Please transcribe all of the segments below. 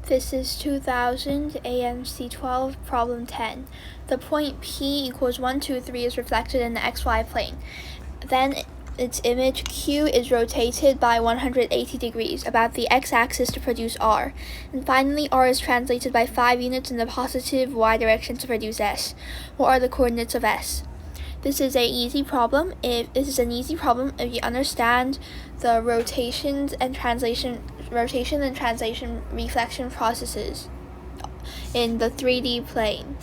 This is 2000 AMC 12 problem 10. The point P equals 1, 2, 3 is reflected in the xy plane. Then its image Q is rotated by 180 degrees about the x-axis to produce R. And finally, R is translated by 5 units in the positive y direction to produce S. What are the coordinates of S? This is an easy problem if you understand the rotation and translation reflection processes in the 3D plane.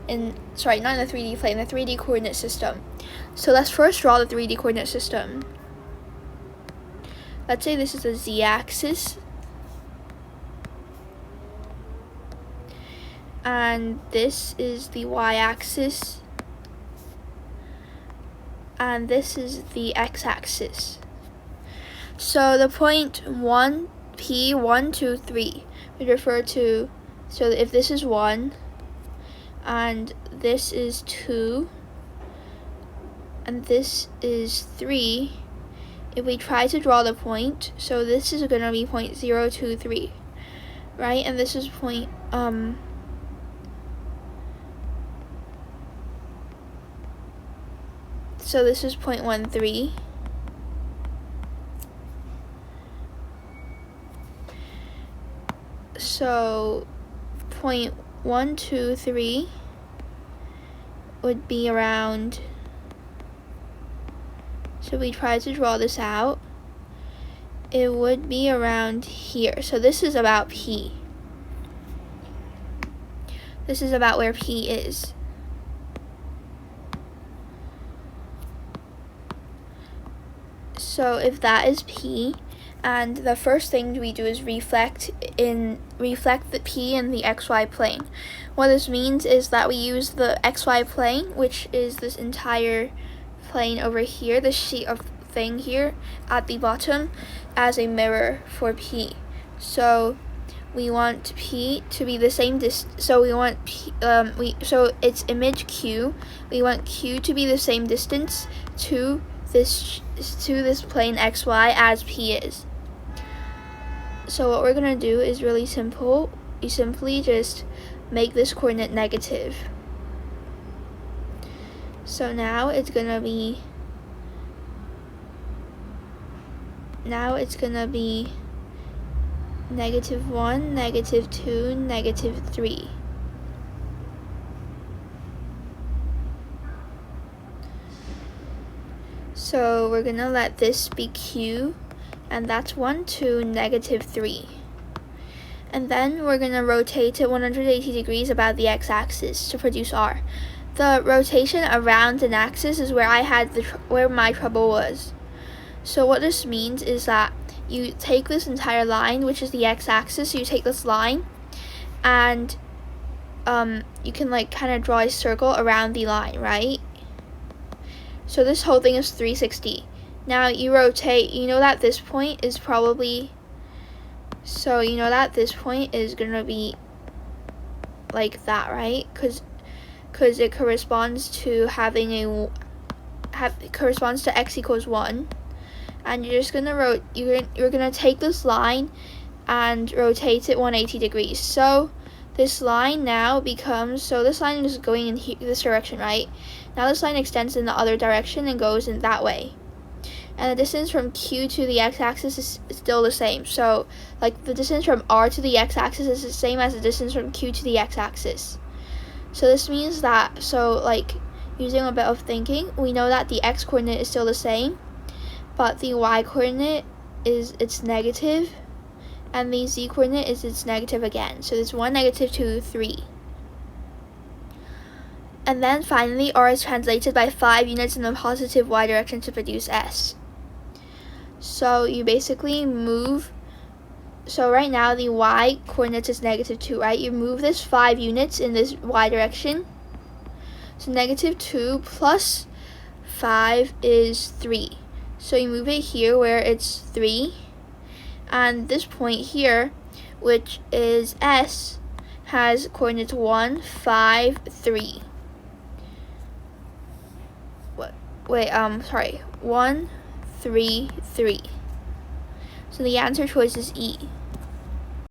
Not in the 3D plane, the 3D coordinate system. So let's first draw the 3D coordinate system. Let's say this is the z-axis, and this is the y-axis, and this is the x-axis. So the point 1, P, 1, 2, 3 we refer to, so if this is 1 and this is 2 and this is 3, if we try to draw the point, so this is going to be point 0, 2, 3, right? And this is point so this is point 1, 3. So point 1, 2, 3 would be around, so we try to draw this out, it would be around here. So this is about P. This is about where P is. So if that is P, and the first thing we do is reflect the P in the xy plane. What this means is that we use the xy plane, which is this entire plane over here, the sheet of thing here at the bottom, as a mirror for P. So we want P to be the same so we want so its image Q, we want Q to be the same distance to this plane xy as P is. So what we're gonna do is really simple. You simply just make this coordinate negative. So now it's gonna be -1, -2, -3. So we're gonna let this be Q, and that's 1, 2, -3. And then we're gonna rotate it 180 degrees about the x-axis to produce R. The rotation around an axis is where my trouble was. So what this means is that you take this entire line, which is the x-axis, you take this line, and you can kind of draw a circle around the line, right? So this whole thing is 360. Now you rotate, you know that this point is gonna be like that, right? Because it corresponds to corresponds to x equals 1, and you're just gonna you're gonna take this line and rotate it 180 degrees. So this line now becomes, so this line is going in this direction, right? Now this line extends in the other direction and goes in that way. And the distance from Q to the x-axis is still the same. So the distance from R to the x-axis is the same as the distance from Q to the x-axis. So this means that, using a bit of thinking, we know that the x-coordinate is still the same, but the y-coordinate is its negative, and the z-coordinate is its negative again. So there's 1, -2, 3. And then finally, R is translated by 5 units in the positive y direction to produce S. So you basically move, so right now the y coordinate is -2, right? You move this 5 units in this y direction. So -2 plus 5 is 3. So you move it here where it's 3. And this point here, which is S, has coordinates 1, 5, 3. 1, 3, 3. So the answer choice is E.